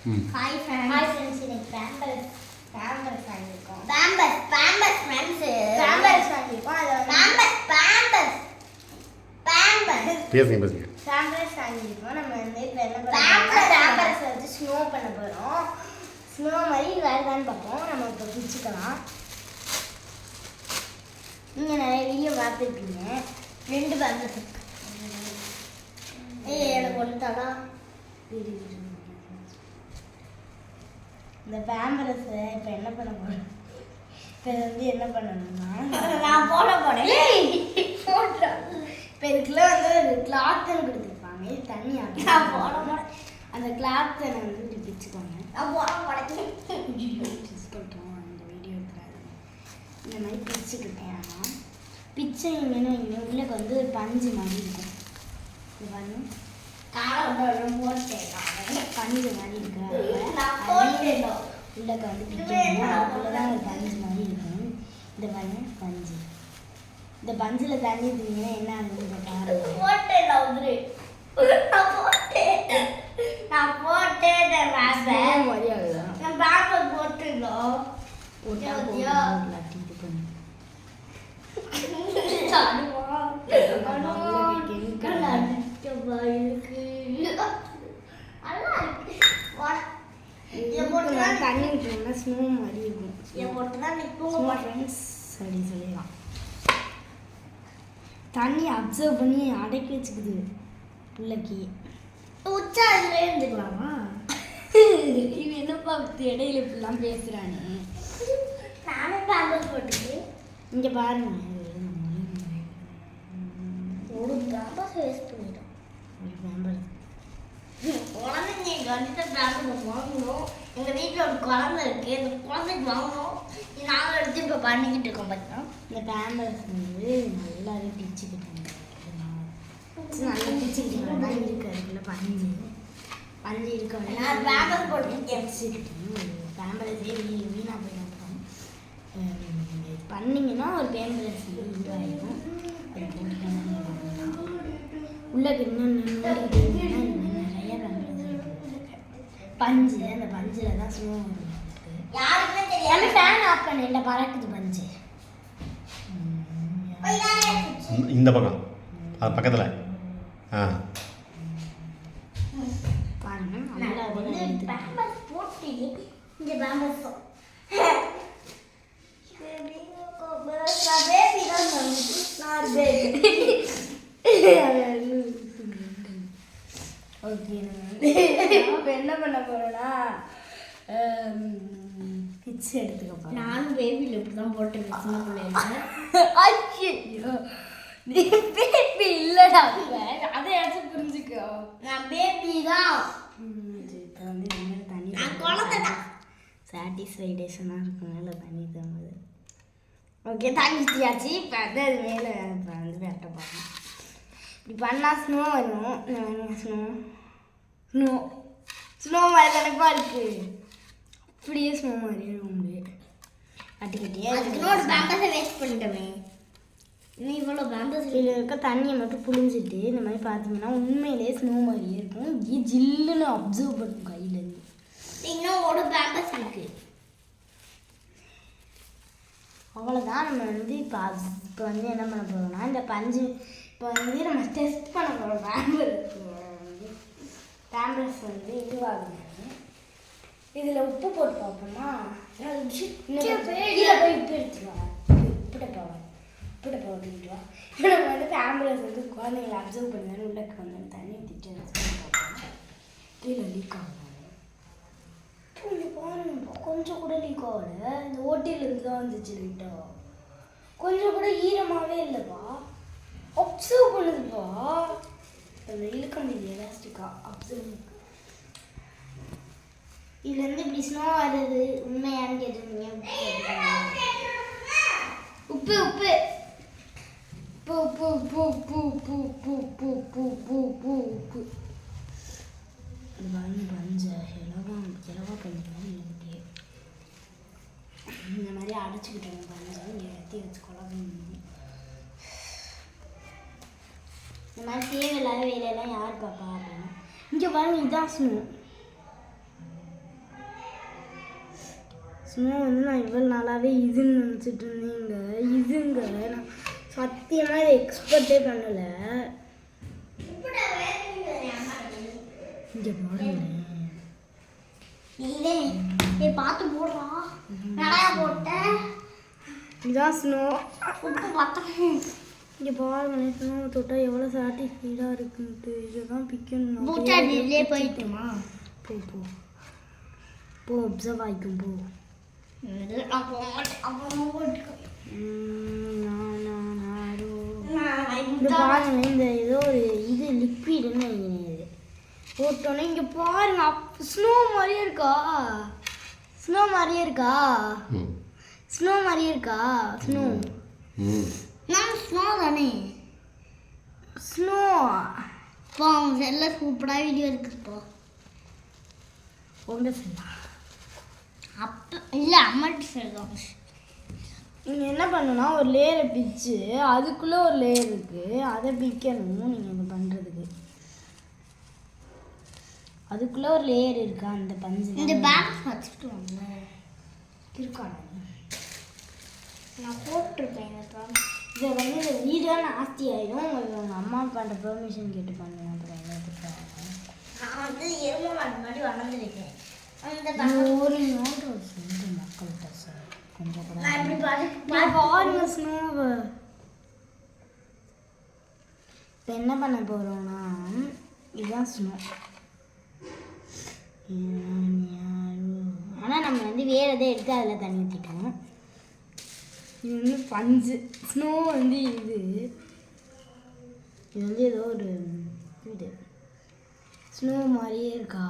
Hi friends இன்னைக்கு Pampers வாங்கியிருக்கோம். Pampers friends Pampers வாங்கியிருக்கோம். அது பேம்பர்ஸ் வாங்கியிருக்கோம். நம்ம வந்து இப்போ என்ன பண்ணுறோம், பேம்பர்ஸ் வச்சு ஸ்னோ பண்ண போகிறோம். ஸ்னோ மாதிரி வேறுதான்னு பார்ப்போம். நம்ம இப்போ பிடிச்சிக்கலாம். நீங்கள் நிறைய வீடியோ பார்த்துருக்கீங்க. 2 பேம்பர்ஸ் இருக்கு. எனக்கு ஒன்றுதானா இந்த பேம்பரஸை இப்போ என்ன பண்ண போகிறேன். இப்போ வந்து என்ன பண்ணணும்னா நான் போட போகிறேன். இப்போ இதுக்குள்ளே வந்து ஒரு கிளாத்துன்னு கொடுத்துருப்பாங்க. இது தனியாக நான் போட போகிறேன். அந்த கிளாத்தை நான் வந்து இப்படி பிச்சுக்கோங்க. நான் போட போகிறேன். பண்ணுறோம் அந்த வீடியோ இருக்கிறாரு. இந்த மாதிரி பிச்சுக்கிட்டேன். ஆனால் பிச்சைங்கன்னு இங்கே உள்ளே வந்து ஒரு பஞ்சு மாதிரி இருக்கும். இது பண்ணு பஞ்சு மாதிரி இருக்கிறாங்க. உள்ளக்க வந்து உள்ளதான் ஒரு பஞ்சு மாதிரி இருக்கும். இந்த பண்ணு பஞ்சு. இந்த பஞ்சில் தண்ணி ஊற்றிங்கன்னா என்ன ஆகுதுன்னு பாருங்க. தண்ணி ஊற்றினா ஸ்னோ மாதிரி இருக்கும். சரி சொல்லிடலாம். தண்ணி அப்சர்வ் பண்ணி அடக்கி வச்சுக்குது பிள்ளைக்கு. உச்சா அதில் இருந்துக்கலாமா? இது என்னப்பா இடையில இப்படிலாம் பேசுகிறானே. நானே பேம்பர்ஸ் போட்டுக்கு இங்கே பாருங்க. ஒரு பேம்பர்ஸ் வேஸ்ட் பண்ணிட்டோம். ஒரு பேம்பர்ஸ் குழந்தைங்க கண்டிப்பாக பேம்பர்ஸ் வாங்கணும். எங்கள் வீட்டில் ஒரு குழந்தை இருக்குது. இந்த குழந்தைக்கு வாங்கணும். நாங்கள் எடுத்து இப்போ பண்ணிக்கிட்டு இருக்கோம். பார்த்தீங்கன்னா இந்த பேம்பர்ஸ் வந்து நல்லாவே பிச்சுக்கிட்டாங்க. நல்லா பிச்சுக்கிட்டீங்கன்னா தான் இருக்குது. அதுக்குள்ளே பஞ்சு இருக்க நான் பேம்பர்ஸ் போட்டு பிச்சுக்கிட்டேன். பேம்பர்ஸே வீணாக போயிடும். பண்ணிங்கன்னா ஒரு பேம்பர்ஸ் இதுவாகிடும். அது போட்டுட்டேன். உள்ளே இன்னும் நிறைய பேம்பர்ஸ் பஞ்சு. அந்த பஞ்சில் தான் ஸ்னோ யாருக்குமே ஃபேன் ஆஃப் பண்ண இந்த பறக்குது பஞ்சு. இந்த பக்கம் அது பக்கத்தில் பாருங்க. நல்லா பேம்பர்ஸ் போட்டு இந்த பேம்பர்ஸ் பேபி தான் நான் பேபி. ஓகே இப்போ என்ன பண்ண போகிறோன்னா பிச்சு எடுத்துக்கப்போ நானும் பேபியில் இப்படி தான் போட்டிருக்கேன். சின்ன பிள்ளைங்க ஐயோ நீ பேபி இல்லைடா. அதை ஏதாச்சும் புரிஞ்சுக்கோ. நான் பேபி தான். இப்போ வந்து இந்த தண்ணி குழந்தைதான் சாட்டிஸ்ஃபைடேஷனாக இருக்கனால தண்ணி தம்பது. ஓகே தண்ணி ஊற்றியாச்சு. இப்போ வந்து அது மேலே இப்போ வந்து வெட்ட போகிறோம். இப்படி பண்ணால் ஸ்னோ வரும். ஸ்னோ மாதிரி தானப்பா இருக்குது. அப்படியே ஸ்னோ மாதிரியே முடியும். கட்டிக்கிட்டே ஒரு பேம்பர்ஸை வேஸ்ட் பண்ணிட்டோமே. இன்னும் இவ்வளோ பேம்பர்ஸ் இதில் இருக்க தண்ணியை மட்டும் புழிஞ்சிட்டு இந்த மாதிரி பார்த்தீங்கன்னா உண்மையிலே ஸ்னோ மாதிரியே இருக்கும். ஜில்லுன்னு அப்சர்வ் பண்ணும் கையிலேருந்து. இன்னும் ஒரு பேம்பர்ஸ் இருக்குது. அவ்வளோதான். நம்ம வந்து இப்போ வந்து என்ன பண்ண போகிறோம்னா இந்த பஞ்சு இப்போ வந்து நம்ம டெஸ்ட் பண்ண போகிறோம். பேம்பர்ஸ் வந்து இதுவாகுது. இதில் உப்பு போட்டு பார்ப்போமா? போய் உப்பு எடுத்துருவாங்க. உப்பிட்ட போட்டுக்கிட்டு வா. நம்ம வந்து பேம்பர்ஸ் வந்து குழந்தைங்களை அப்சர்வ் பண்ணுறான்னு உள்ளக்கு வந்து தண்ணி ஊற்றிட்டு பார்ப்போம். கீழே லீக் ஆகும். கொஞ்சம் கூட லீக் ஆகலை. இந்த ஓட்டிலேருந்து தான் வந்துச்சு லைட்டா. கொஞ்சம் கூட ஈரமாகவே இல்லைப்பா. அப்சர்வ் பண்ணுதுப்பா. அந்த இழுக்க முடியல எலாஸ்டிக்கா அப்சர்வ். இதுலேருந்து இப்படி ஸ்னோ வருது உண்மையானு கேட்டிருந்தீங்க. உப்பு உப்பு உப்பு உப்பு உப்பு உப்பு உப்பு உப்பு உப்பு உப்பு உப்பு உப்பு உப்பு பஞ்ச இலவா பண்ணிக்கலாம். இந்த மாதிரி அடைச்சிக்கிட்டோம். பஞ்சை இங்கே ஏற்றி வச்சு குழம்பு. இந்த மாதிரி தேவையில்லாத வேலையெல்லாம் யார் பாப்பா அப்படின்னா இங்கே பாருங்க. இதுதான் ஸ்னோ. ஸ்னோ வந்து நான் இவ்வளோ நாளாகவே இதுன்னு நினச்சிட்டு இருந்தீங்க. இதுங்க நான் சத்தியமாக இதை எக்ஸ்பெக்டே பண்ணலை. இங்கே பாருங்களேன். நீ பார்த்து போடுறா. நிறையா போட்டேன். இதான் ஸ்னோ. உப்பு பார்த்தேன். இங்கே பாருங்களேன், ஸ்னோ தொட்டால் எவ்வளோ சாட்டிஸ்ஃபைடாக இருக்குன்ட்டு. இதுதான் பிக்கணும். பூச்சா டிலே போயிட்டுமா? போ போ போ, அப்சர்வ் ஆகிக்கும் போ. நான் போக மாட்டேன். அப்புறம் போட்டுக்கோ. இந்த பாருங்க, இந்த ஏதோ ஒரு இது லிக்விடுன்னு இது போட்டோன்னே இங்கே பாருங்க, ஸ்னோ மாதிரியே இருக்கா? ஸ்னோ மாதிரியே இருக்கா? ஸ்னோ மாதிரியே இருக்கா? ஸ்னோ நான் ஸ்னோ தானே. ஸ்னோ இப்போ அவங்க செல்ல சூப்பராக வீடியோ இருக்குப்போ. உங்க சொல்லா அப்போ இல்லை அம்மாட்டி சொல்லுவாங்க. நீங்கள் என்ன பண்ணணும்னா ஒரு லேயரை பிச்சு அதுக்குள்ளே ஒரு லேயர் இருக்குது, அதை பிக்கணும். நீங்கள் இது பண்ணுறதுக்கு அதுக்குள்ளே ஒரு லேயர் இருக்கா அந்த பஞ்சு. இந்த பேக் வச்சுட்டு வாங்க. இருக்காடா நான் போட்டிருப்பேன். இதை வந்து இந்த வீடியோ நாஸ்தி ஆகிடும். உங்களுக்கு உங்கள் அம்மா அப்பாண்ட பெர்மிஷன் கேட்டு பண்ணுங்க. அப்புறம் எல்லாத்துக்கும் நான் வந்து எருமை மாட்டு மாதிரி வளர்ந்துருக்கேன். அந்த ஒரு நோட்டு வந்து மக்கள்கிட்ட சார் கொஞ்சம் கூட நான் இப்படி பாருங்க ஸ்னோவை. இப்போ என்ன பண்ண போகிறோம்னா இதுதான் ஸ்னோ. ஆனால் நம்ம வந்து வேறு எதை எடுத்து அதில் தண்ணி ஊற்றிட்டோம். இது வந்து பஞ்சு. ஸ்னோ வந்து இது வந்து ஏதோ ஒரு இது ஸ்னோ மாதிரியே இருக்கா?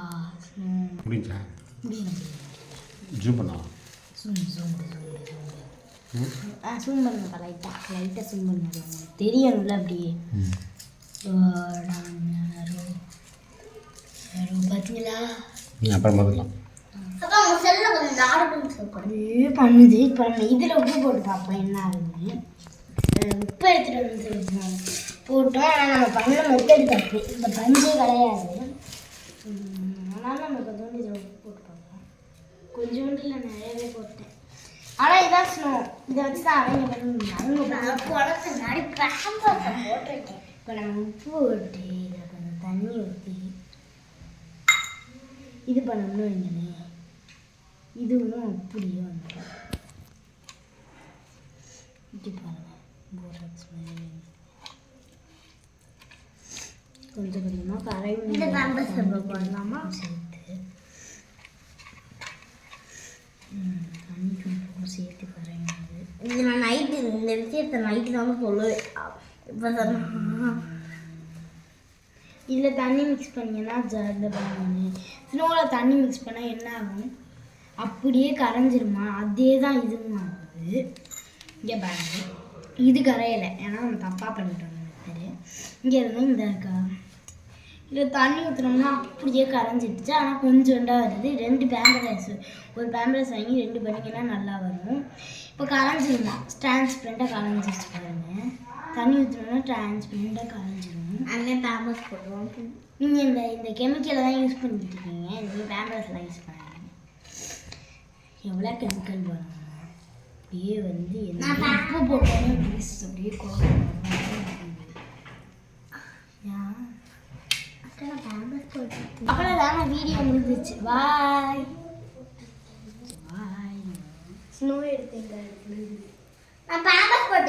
ஸ்னோ முடிஞ்சா முடியல. ஜூம் பண்ணா ஜூம் பண்ணுங்கப்பா. லைட்டாக ஜூம் பண்ணுங்க. உங்களுக்கு தெரியணும்ல அப்படியே. பார்த்தீங்களா? அப்புறம் பார்த்துக்கலாம். அதான் அவங்க செல்ல கொஞ்சம் ஆர்டர் சொல்லுங்க. அப்படியே பண்ணுது. இப்போ நம்ம இதில் உப்பு போட்டு பார்ப்போம் என்ன ஆகுதுன்னு. உப்பு எடுத்துகிட்டு வந்து சொல்லியிருந்தாங்க போட்டோம். ஆனால் நம்ம பண்ண மெத்தட் தப்பு. இந்த பஞ்சே கிடையாது. அதனால் நம்ம கொஞ்சோண்டு இதில் உப்பு போட்டு பார்ப்போம். கொஞ்சோண்டு இல்லை, நிறையவே போட்டேன். ஆனால் இதான் ஸ்னோ. இதை வச்சு தான் அவங்க பண்ணுவாங்க. குழந்தை முன்னாடி பேம்பர்ஸை போட்டிருக்கேன். இப்போ நம்ம உப்பு ஊற்றி இதில் கொஞ்சம் தண்ணி ஊற்றி இது பண்ணணும்னு வைங்களேன். இதுவும் அப்படியே வந்துடும். இப்படி பாருங்க, கொஞ்சம் கொஞ்சமாக கரை இந்த pampers போடலாமா சேர்த்து தண்ணி கொஞ்சம் சேர்த்து கரையுது. இது நான் நைட்டு இந்த விஷயத்தை நைட்டு தான் சொல்லுவேன். இப்போ சொன்னால் இதில் தண்ணி மிக்ஸ் பண்ணிங்கன்னா ஜாரில் பண்ணுவாங்க. ஸ்னோவில் தண்ணி மிக்ஸ் பண்ணால் என்ன ஆகும்? அப்படியே கரைஞ்சிருமா? அதே தான் இதுவும் ஆகுது. இங்கே பாருங்க, இது கரையலை. ஏன்னா நம்ம தப்பாக பண்ணிட்டோம். இங்கே இருந்து இந்த இருக்கா இதில் தண்ணி ஊற்றுனோம்னா அப்படியே கரைஞ்சிடுச்சு. ஆனால் கொஞ்சோண்டாக வருது. 2 பேம்பரஸ், ஒரு பேம்பரஸ் வாங்கி 2 பண்ணிங்கன்னா நல்லா வரும். இப்போ கரைஞ்சிருமா? டிரான்ஸ்பரண்ட்டாக கரைஞ்சிருச்சு பாருங்கள். தண்ணி ஊற்றினோம்னா டிரான்ஸ்பரண்ட்டாக கரைஞ்சிரும். அண்ணன் பேம்பர்ஸ் போடுவோம். நீங்கள் இந்த கெமிக்கலை தான் யூஸ் பண்ணிட்டு இருக்கீங்க. இந்த பேம்பர்ஸ்லாம் யூஸ் பண்ணாங்க. எவ்வளோ கெமிக்கல் வரும்? அப்படியே வந்து உப்பு போட்டோன்னே அப்படியே அவ்வளோதாங்க. வீடியோ முடிஞ்சிச்சு. பாய் பாய். ஸ்னோ எடுத்தீங்க. நான் பேம்பர்ஸ் போட்டு